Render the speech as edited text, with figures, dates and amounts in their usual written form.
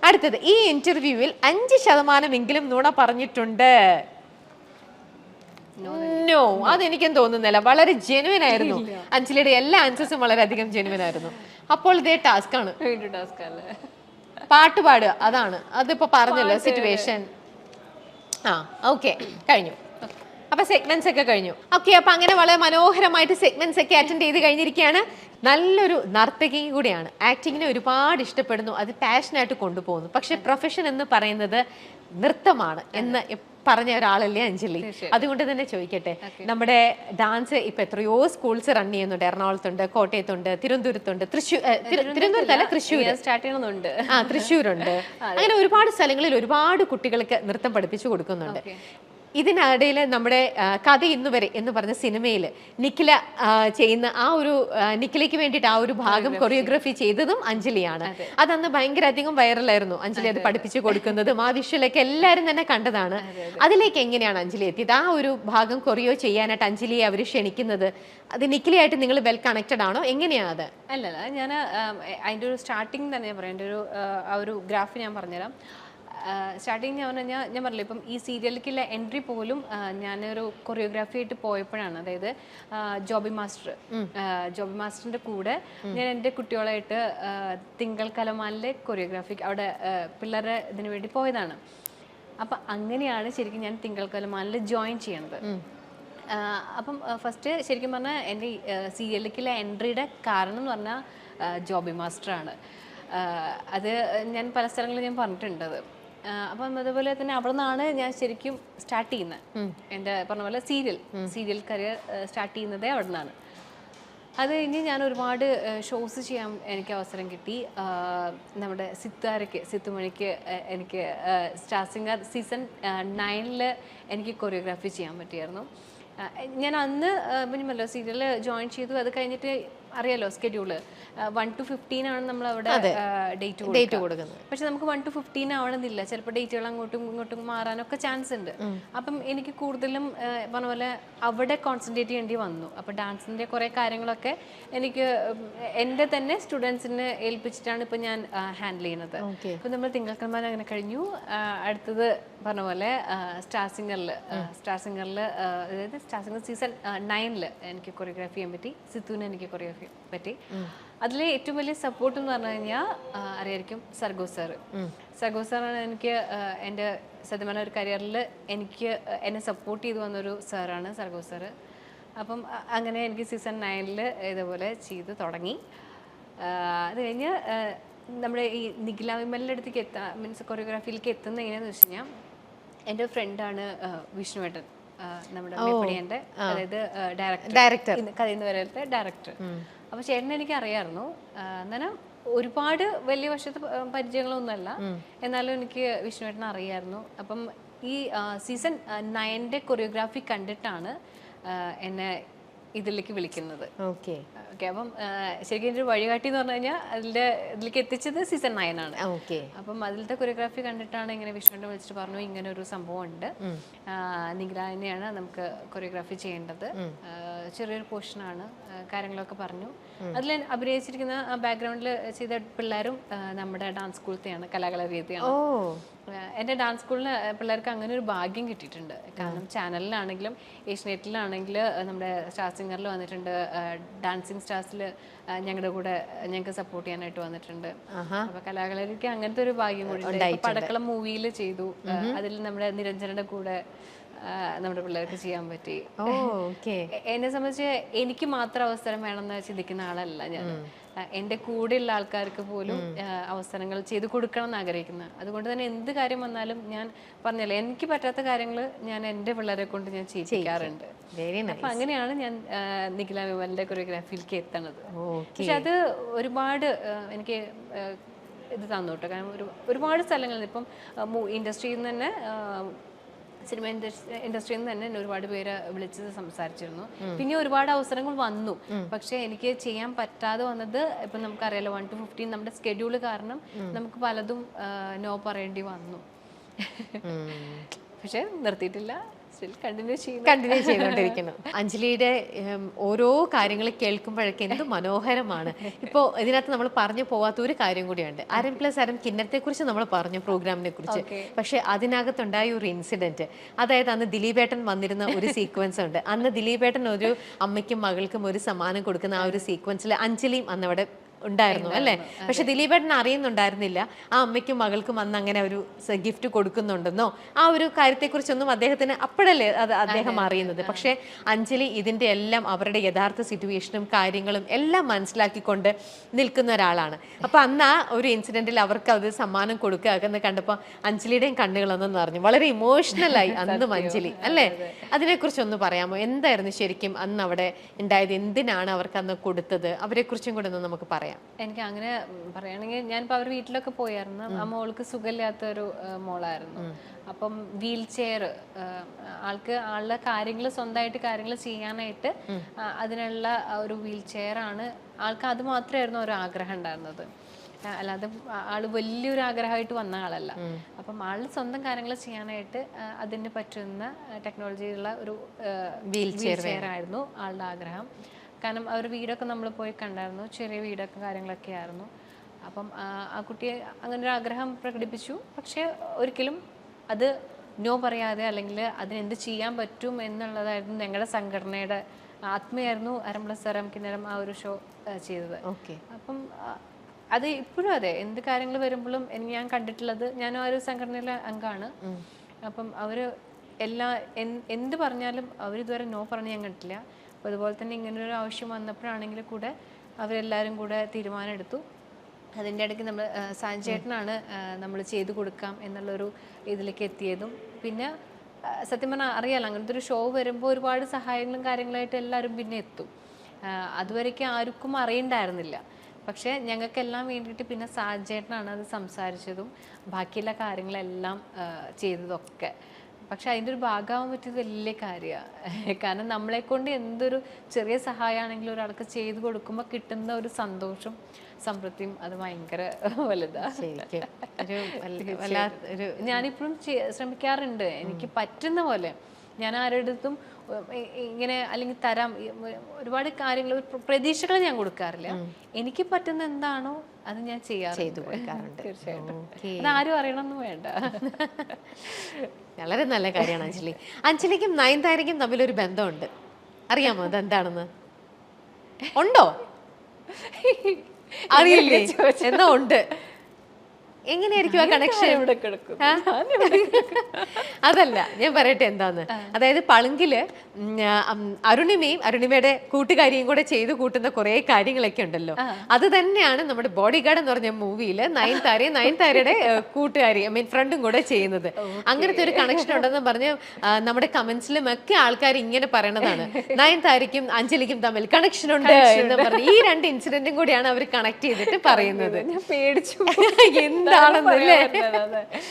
അടുത്തത്, ഈ ഇന്റർവ്യൂവിൽ 5% നുണ പറഞ്ഞിട്ടുണ്ട്. നോ, അതെനിക്കും തോന്നുന്നില്ല. വളരെ ജെനുവിൻ ആയിരുന്നു. അഞ്ജലിയുടെ എല്ലാ ആൻസേഴ്സും വളരെയധികം ജെനുവിൻ ആയിരുന്നു. അപ്പോൾ ഇതേ ടാസ്ക് ആണ്, പാട്ട് പാടുക. അതാണ്, അതിപ്പോ പറഞ്ഞല്ലോ സിറ്റുവേഷൻ. ഓക്കെ, കഴിഞ്ഞു. അപ്പൊ സെഗ്മെന്റ്സ് ഒക്കെ കഴിഞ്ഞു. ഓക്കെ, അപ്പൊ അങ്ങനെ വളരെ മനോഹരമായിട്ട് സെഗ്മെന്റ്സ് ഒക്കെ അറ്റൻഡ് ചെയ്ത് കഴിഞ്ഞിരിക്കുകയാണ്. നല്ലൊരു നർത്തകിയും കൂടിയാണ്. ആക്ടിങ്ങിനെ ഒരുപാട് ഇഷ്ടപ്പെടുന്നു, അത് പാഷനായിട്ട് കൊണ്ടുപോകുന്നു. പക്ഷെ പ്രൊഫഷൻ എന്ന് പറയുന്നത് നൃത്തമാണ് എന്ന് പറഞ്ഞ ഒരാളല്ലേ അഞ്ജലി. അതുകൊണ്ട് തന്നെ ചോദിക്കട്ടെ, നമ്മുടെ ഡാൻസ് ഇപ്പൊ എത്രയോ സ്കൂൾസ് റൺ ചെയ്യുന്നുണ്ട്. എറണാകുളത്തുണ്ട്, കോട്ടയത്തുണ്ട്, തിരുവനന്തപുരത്തുണ്ട്, തിരുവനന്തപുരത്തല്ല തൃശ്ശൂർ സ്റ്റാർട്ട് ചെയ്യുന്നുണ്ട്, തൃശ്ശൂരുണ്ട്. അങ്ങനെ ഒരുപാട് സ്ഥലങ്ങളിൽ ഒരുപാട് കുട്ടികൾക്ക് നൃത്തം പഠിപ്പിച്ചു കൊടുക്കുന്നുണ്ട്. ഇതിനിടയിൽ നമ്മുടെ കഥ ഇന്നുവരെ എന്ന് പറഞ്ഞ സിനിമയിൽ നിഖില ചെയ്യുന്ന ആ ഒരു നിഖിലയ്ക്ക് വേണ്ടിയിട്ട് ആ ഒരു ഭാഗം കൊറിയോഗ്രാഫി ചെയ്തതും അഞ്ജലിയാണ്. അതന്ന് ഭയങ്കര അധികം വൈറലായിരുന്നു. അഞ്ജലി അത് പഠിപ്പിച്ചു കൊടുക്കുന്നതും ആ വിഷ്വലൊക്കെ എല്ലാവരും തന്നെ കണ്ടതാണ്. അതിലേക്ക് എങ്ങനെയാണ് അഞ്ജലി എത്തിയത്? ആ ഒരു ഭാഗം കൊറിയോ ചെയ്യാനായിട്ട് അഞ്ജലിയെ അവർ ക്ഷണിക്കുന്നത്, അത് നിഖിലയായിട്ട് നിങ്ങൾ വെൽ കണക്റ്റഡ് ആണോ? എങ്ങനെയാണ് അത്? അല്ലല്ല, ഞാൻ അതിൻ്റെ ഒരു സ്റ്റാർട്ടിങ് തന്നെ ഞാൻ പറയാം. എൻ്റെ ഒരു ഗ്രാഫ് ഞാൻ പറഞ്ഞുതരാം. സ്റ്റാർട്ടിങ് ഞാൻ പറഞ്ഞില്ല, ഇപ്പം ഈ സീരിയലിലേക്കുള്ള എൻട്രി പോലും ഞാനൊരു കൊറിയോഗ്രാഫി ആയിട്ട് പോയപ്പോഴാണ്. അതായത് ജോബി മാസ്റ്ററിൻ്റെ കൂടെ ഞാൻ എൻ്റെ കുട്ടികളായിട്ട് തിങ്കൾ കലമാലിലെ കൊറിയോഗ്രാഫി അവിടെ പിള്ളേരുടെ ഇതിനു വേണ്ടി പോയതാണ്. അപ്പം അങ്ങനെയാണ് ശരിക്കും ഞാൻ തിങ്കൾ കലമാലിൽ ജോയിൻ ചെയ്യണത്. അപ്പം ഫസ്റ്റ് ശരിക്കും പറഞ്ഞാൽ എൻ്റെ സീരിയലിലേക്കുള്ള എൻട്രിയുടെ കാരണം എന്ന് പറഞ്ഞാൽ ജോബി മാസ്റ്ററാണ്. അത് ഞാൻ പല സ്ഥലങ്ങളിൽ ഞാൻ പറഞ്ഞിട്ടുണ്ടത്. അപ്പം അതുപോലെ തന്നെ അവിടെ നിന്നാണ് ഞാൻ ശരിക്കും സ്റ്റാർട്ട് ചെയ്യുന്നത്. എൻ്റെ പറഞ്ഞ പോലെ സീരിയൽ കരിയർ സ്റ്റാർട്ട് ചെയ്യുന്നതേ അവിടെ നിന്നാണ്. അത് കഴിഞ്ഞ് ഞാൻ ഒരുപാട് ഷോസ് ചെയ്യാൻ എനിക്ക് അവസരം കിട്ടി. നമ്മുടെ സിത്തുമണിക്ക് എനിക്ക് സ്റ്റാർ സിംഗർ സീസൺ 9 എനിക്ക് കൊറിയോഗ്രാഫി ചെയ്യാൻ പറ്റിയായിരുന്നു. ഞാൻ അന്ന് പിന്നെ സീരിയൽ ജോയിൻ ചെയ്തു. അത് കഴിഞ്ഞിട്ട് അറിയാലോ സ്കെഡ്യൂള് 1 to 15 ആണ് നമ്മൾ അവിടെ ഡേറ്റ് കൊടുക്കുന്നത്. പക്ഷെ നമുക്ക് 1 to 15 ആവണമെന്നില്ല. ചിലപ്പോൾ ഡേറ്റുകൾ അങ്ങോട്ടും ഇങ്ങോട്ടും മാറാനൊക്കെ ചാൻസ് ഉണ്ട്. അപ്പം എനിക്ക് കൂടുതലും പറഞ്ഞ പോലെ അവിടെ കോൺസെൻട്രേറ്റ് ചെയ്യേണ്ടി വന്നു. അപ്പോൾ ഡാൻസിൻ്റെ കുറേ കാര്യങ്ങളൊക്കെ എനിക്ക് എൻ്റെ തന്നെ സ്റ്റുഡൻസിനെ ഏൽപ്പിച്ചിട്ടാണ് ഇപ്പം ഞാൻ ഹാൻഡിൽ ചെയ്യുന്നത്. ഇപ്പം നമ്മൾ തിങ്കളക്കന്മാർ അങ്ങനെ കഴിഞ്ഞു. അടുത്തത് പറഞ്ഞ പോലെ സ്റ്റാർ സിംഗറിൽ അതായത് സ്റ്റാർ സിംഗർ സീസൺ 9 എനിക്ക് കൊറിയോഗ്രാഫി ചെയ്യാൻ പറ്റി. സിത്തുവിന് എനിക്ക് കൊറിയോഗ്രാഫി പറ്റി. അതിൽ ഏറ്റവും വലിയ സപ്പോർട്ട് എന്ന് പറഞ്ഞു കഴിഞ്ഞാൽ അറിയായിരിക്കും സർഗോ സാറാണ് എനിക്ക് എൻ്റെ സത്യം പറഞ്ഞ ഒരു കരിയറിൽ എന്നെ സപ്പോർട്ട് ചെയ്തു വന്നൊരു സാറാണ് സർഗോ സാറ്. അപ്പം അങ്ങനെ എനിക്ക് സീസൺ 9 ഇതേപോലെ ചെയ്ത് തുടങ്ങി. അത് കഴിഞ്ഞ് നമ്മുടെ ഈ നിഖില വിമലിൻ്റെ അടുത്തേക്ക് മീൻസ് കൊറിയോഗ്രാഫിയിലേക്ക് എത്തുന്ന എങ്ങനെയാണെന്ന് വെച്ച് കഴിഞ്ഞാൽ എൻ്റെ ഫ്രണ്ടാണ് വിഷ്ണുവേട്ടൻ, നമ്മുടെ മെപ്പടിയൻ്റെ അതായത് ഡയറക്ടർ, കഥയിന്ന് വരത്തെ ഡയറക്ടർ. അപ്പോൾ ചേട്ടനെ എനിക്ക് അറിയാമായിരുന്നു. എന്നാലും ഒരുപാട് വലിയ വർഷത്തെ പരിചയങ്ങളൊന്നുമല്ല, എന്നാലും എനിക്ക് വിഷ്ണുവേട്ടനെ അറിയാമായിരുന്നു. അപ്പം ഈ സീസൺ 9 കൊറിയോഗ്രാഫി കണ്ടിട്ടാണ് എന്നെ ഇതിലേക്ക് വിളിക്കുന്നത്. ഓക്കെ, അപ്പം ശരിക്കും എൻ്റെ ഒരു വഴികാട്ടി എന്ന് പറഞ്ഞു കഴിഞ്ഞാൽ ഇതിലേക്ക് എത്തിച്ചത് സീസൺ 9 ആണ്. അപ്പം അതിലത്തെ കൊറിയോഗ്രാഫി കണ്ടിട്ടാണ് ഇങ്ങനെ വിഷ്ണുവിനെ വിളിച്ചിട്ട് പറഞ്ഞു ഇങ്ങനെ ഒരു സംഭവം ഉണ്ട്, നിഖില തന്നെയാണ് നമുക്ക് കൊറിയോഗ്രാഫി ചെയ്യേണ്ടത്, ചെറിയൊരു പോർഷനാണ്, കാര്യങ്ങളൊക്കെ പറഞ്ഞു. അതിൽ അഭിനയിച്ചിരിക്കുന്ന ബാക്ക്ഗ്രൗണ്ടിൽ ചെയ്ത പിള്ളേരും നമ്മുടെ ഡാൻസ് സ്കൂളത്തെയാണ്, കലാകലരീതിയാണ്. എൻ്റെ ഡാൻസ് സ്കൂളിന് പിള്ളേർക്ക് അങ്ങനെ ഒരു ഭാഗ്യം കിട്ടിയിട്ടുണ്ട്. കാരണം ചാനലിലാണെങ്കിലും ഏഷ്യനെറ്റിലാണെങ്കിൽ നമ്മുടെ സ്റ്റാർ സിംഗറിൽ വന്നിട്ടുണ്ട്, ഡാൻസിങ് സ്റ്റാർസിൽ ഞങ്ങളുടെ കൂടെ ഞങ്ങൾക്ക് സപ്പോർട്ട് ചെയ്യാനായിട്ട് വന്നിട്ടുണ്ട്. അപ്പൊ കലാകലരിക്ക് അങ്ങനത്തെ ഒരു ഭാഗ്യം കൂടി. പടക്കളം മൂവിയിൽ ചെയ്തു, അതിൽ നമ്മുടെ നിരഞ്ജനയുടെ കൂടെ നമ്മുടെ പിള്ളേർക്ക് ചെയ്യാൻ പറ്റി. എന്നെ സംബന്ധിച്ച് എനിക്ക് മാത്രം അവസരം വേണമെന്ന് ചിന്തിക്കുന്ന ആളല്ല ഞാൻ. എൻ്റെ കൂടെയുള്ള ആൾക്കാർക്ക് പോലും അവസരങ്ങൾ ചെയ്തു കൊടുക്കണം എന്ന് ആഗ്രഹിക്കുന്നത്. അതുകൊണ്ട് തന്നെ എന്ത് കാര്യം വന്നാലും ഞാൻ പറഞ്ഞല്ലോ, എനിക്ക് പറ്റാത്ത കാര്യങ്ങൾ ഞാൻ എൻ്റെ പിള്ളേരെ കൊണ്ട് ഞാൻ ചെയ്യിക്കാറുണ്ട്. അപ്പൊ അങ്ങനെയാണ് ഞാൻ നിഖില വിമലിന്റെ കൊറിയോഗ്രാഫിയിലേക്ക് എത്തണത്. പക്ഷെ അത് ഒരുപാട് എനിക്ക് ഇത് തന്നു കേട്ടോ. കാരണം ഒരുപാട് സ്ഥലങ്ങളിൽ ഇപ്പം ഇൻഡസ്ട്രിയിൽ നിന്ന് തന്നെ സിനിമ ഇൻഡസ്ട്രിയിൽ നിന്ന് തന്നെ എന്നെ ഒരുപാട് പേര് വിളിച്ച് സംസാരിച്ചിരുന്നു. പിന്നെ ഒരുപാട് അവസരങ്ങൾ വന്നു. പക്ഷെ എനിക്ക് ചെയ്യാൻ പറ്റാതെ വന്നത് ഇപ്പം നമുക്കറിയാലോ 1 to 15 നമ്മുടെ സ്കെഡ്യൂള് കാരണം നമുക്ക് പലതും നോ പറയേണ്ടി വന്നു. പക്ഷെ നിർത്തിയിട്ടില്ല, സ്റ്റിൽ കണ്ടിന്യൂ ചെയ്യുന്നു. കണ്ടിന്യൂ ചെയ്തുകൊണ്ടിരിക്കുന്നു. അഞ്ജലിയുടെ ഓരോ കാര്യങ്ങൾ കേൾക്കുമ്പോഴൊക്കെ എന്ത് മനോഹരമാണ്. ഇപ്പോൾ ഇതിനകത്ത് നമ്മൾ പറഞ്ഞു പോവാത്ത ഒരു കാര്യം കൂടിയുണ്ട്. അരം പ്ലസ് അരം കിന്നരത്തെ കുറിച്ച് നമ്മൾ പറഞ്ഞു, പ്രോഗ്രാമിനെ കുറിച്ച്. പക്ഷെ അതിനകത്തുണ്ടായ ഒരു ഇൻസിഡന്റ്, അതായത് അന്ന് ദിലീപേട്ടൻ വന്നിരുന്ന ഒരു സീക്വൻസ് ഉണ്ട്. അന്ന് ദിലീപേട്ടൻ ഒരു അമ്മയ്ക്കും മകൾക്കും ഒരു സമ്മാനം കൊടുക്കുന്ന ആ ഒരു സീക്വൻസിൽ അഞ്ജലിയും അന്ന് അവിടെ ഉണ്ടായിരുന്നു അല്ലേ? പക്ഷെ ദിലീപേട്ടൻ അറിയുന്നുണ്ടായിരുന്നില്ല ആ അമ്മയ്ക്കും മകൾക്കും അന്ന് അങ്ങനെ ഒരു ഗിഫ്റ്റ് കൊടുക്കുന്നുണ്ടെന്നോ ആ ഒരു കാര്യത്തെക്കുറിച്ചൊന്നും അദ്ദേഹത്തിന് അപ്പോഴല്ലേ അത് അദ്ദേഹം അറിയുന്നത്. പക്ഷെ അഞ്ജലി ഇതിന്റെ എല്ലാം അവരുടെ യഥാർത്ഥ സിറ്റുവേഷനും കാര്യങ്ങളും എല്ലാം മനസ്സിലാക്കിക്കൊണ്ട് നിൽക്കുന്ന ഒരാളാണ്. അപ്പൊ അന്ന് ആ ഒരു ഇൻസിഡന്റിൽ അവർക്ക് അത് സമ്മാനം കൊടുക്കുക എന്ന് കണ്ടപ്പോൾ അഞ്ജലിയുടെയും കണ്ണുകളൊന്നും നിറഞ്ഞു. വളരെ ഇമോഷണലായി അന്നും അഞ്ജലി അല്ലേ? അതിനെക്കുറിച്ചൊന്ന് പറയാമോ? എന്തായിരുന്നു ശരിക്കും അന്ന് അവിടെ ഉണ്ടായത്? എന്തിനാണ് അവർക്ക് അന്ന് കൊടുത്തത്? അവരെ കുറിച്ചും കൂടെ ഒന്ന് നമുക്ക് പറയാം. എനിക്ക് അങ്ങനെ പറയുകയാണെങ്കിൽ ഞാനിപ്പോൾ അവർ വീട്ടിലൊക്കെ പോയായിരുന്നു. ആ മോൾക്ക് സുഖമില്ലാത്തൊരു മോളായിരുന്നു. അപ്പം വീൽ ചെയർ, ആളുടെ കാര്യങ്ങൾ സ്വന്തമായിട്ട് കാര്യങ്ങൾ ചെയ്യാനായിട്ട് അതിനുള്ള ഒരു വീൽ ചെയർ ആണ് ആൾക്ക്. അത് മാത്രമായിരുന്നു ഒരു ആഗ്രഹം ഉണ്ടായിരുന്നത്, അല്ലാതെ ആള് വലിയൊരു ആഗ്രഹമായിട്ട് വന്ന ആളല്ല. അപ്പം ആള് സ്വന്തം കാര്യങ്ങൾ ചെയ്യാനായിട്ട് അതിന് പറ്റുന്ന ടെക്നോളജിയുള്ള ഒരു വീൽ ചെയർ ആയിരുന്നു ആളുടെ ആഗ്രഹം. കാരണം അവർ വീടൊക്കെ നമ്മൾ പോയി കണ്ടായിരുന്നു, ചെറിയ വീടൊക്കെ കാര്യങ്ങളൊക്കെ ആയിരുന്നു. അപ്പം ആ കുട്ടിയെ അങ്ങനെ ഒരു ആഗ്രഹം പ്രകടിപ്പിച്ചു. പക്ഷെ ഒരിക്കലും അത് നോ പറയാതെ അല്ലെങ്കിൽ അതിനെന്ത് ചെയ്യാൻ പറ്റും എന്നുള്ളതായിരുന്നു ഞങ്ങളുടെ സംഘടനയുടെ ആത്മയായിരുന്നു അരം പ്ലസ് അരം കിന്നരം ആ ഒരു ഷോ ചെയ്തത്. അപ്പം അത് ഇപ്പോഴും അതെ, എന്ത് കാര്യങ്ങൾ വരുമ്പോഴും ഞാൻ കണ്ടിട്ടുള്ളത്, ഞാനും ആ ഒരു സംഘടനയിലെ അംഗമാണ്. അപ്പം അവർ എന്ത് പറഞ്ഞാലും അവരിതുവരെ നോ പറഞ്ഞ് ഞാൻ കണ്ടിട്ടില്ല. അപ്പോൾ അതുപോലെ തന്നെ ഇങ്ങനൊരു ആവശ്യം വന്നപ്പോഴാണെങ്കിൽ കൂടെ അവരെല്ലാവരും കൂടെ തീരുമാനം എടുത്തു. അതിൻ്റെ ഇടയ്ക്ക് നമ്മൾ സാഞ്ചേട്ടനാണ് നമ്മൾ ചെയ്തു കൊടുക്കാം എന്നുള്ളൊരു ഇതിലേക്ക് എത്തിയതും. പിന്നെ സത്യം പറഞ്ഞാൽ അറിയാലോ, അങ്ങനത്തെ ഒരു ഷോ വരുമ്പോൾ ഒരുപാട് സഹായങ്ങളും കാര്യങ്ങളായിട്ട് എല്ലാവരും പിന്നെ എത്തും. അതുവരേക്കും ആർക്കും അറിയണ്ടായിരുന്നില്ല. പക്ഷേ ഞങ്ങൾക്കെല്ലാം വേണ്ടിയിട്ട് പിന്നെ സാഞ്ചേട്ടനാണ് അത് സംസാരിച്ചതും ബാക്കിയുള്ള കാര്യങ്ങളെല്ലാം ചെയ്തതൊക്കെ. പക്ഷെ അതിൻ്റെ ഒരു ഭാഗമാകാൻ പറ്റിയത് വലിയ കാര്യമാണ്. കാരണം നമ്മളെ കൊണ്ട് എന്തൊരു ചെറിയ സഹായമാണെങ്കിലും ഒരാൾക്ക് ചെയ്തു കൊടുക്കുമ്പോൾ കിട്ടുന്ന ഒരു സന്തോഷം സംതൃപ്തിയും അത് ഭയങ്കര വലുതാണ്. ഞാനിപ്പോഴും ശ്രമിക്കാറുണ്ട്, എനിക്ക് പറ്റുന്ന പോലെ. ഞാൻ ആരുടെടുത്തും ഇങ്ങനെ അല്ലെങ്കിൽ തരാം ഒരുപാട് കാര്യങ്ങൾ പ്രതീക്ഷകൾ ഞാൻ കൊടുക്കാറില്ല. എനിക്ക് പറ്റുന്ന എന്താണോ അത് ഞാൻ ചെയ്തു കൊടുക്കാറുണ്ട്. തീർച്ചയായിട്ടും അതാരും അറിയണമെന്ന് വേണ്ട. വളരെ നല്ല കാര്യമാണ് അഞ്ജലി. അഞ്ജലിക്കും നയൻതാരയ്ക്കും തമ്മിലൊരു ബന്ധമുണ്ട്, അറിയാമോ? അതെന്താണെന്ന് ഉണ്ടോ? അറിയില്ലേ? എന്നാ ഉണ്ട്. എങ്ങനെയായിരിക്കും ആ കണക്ഷൻ? അതല്ല, ഞാൻ പറയട്ടെ എന്താന്ന്. അതായത് പളുങ്കില് അരുണിമയും അരുണിമയുടെ കൂട്ടുകാരിയും കൂടെ ചെയ്തു കൂട്ടുന്ന കുറെ കാര്യങ്ങളൊക്കെ ഉണ്ടല്ലോ. അത് തന്നെയാണ് നമ്മുടെ ബോഡി ഗാർഡ് എന്ന് പറഞ്ഞ മൂവിയില് നയൻതാരയുടെ കൂട്ടുകാരി ഫ്രണ്ടും കൂടെ ചെയ്യുന്നത്. അങ്ങനത്തെ ഒരു കണക്ഷൻ ഉണ്ടെന്ന് പറഞ്ഞ് നമ്മുടെ കമന്റ്സിലും ഒക്കെ ആൾക്കാർ ഇങ്ങനെ പറയണതാണ്, നയൻതാരയ്ക്കും അഞ്ജലിക്കും തമ്മിൽ കണക്ഷൻ ഉണ്ട് എന്ന് പറഞ്ഞ്. ഈ രണ്ട് ഇൻസിഡന്റും കൂടിയാണ് അവർ കണക്ട് ചെയ്തിട്ട് പറയുന്നത്. പേടിച്ചു എന്താണെന്നല്ലേ?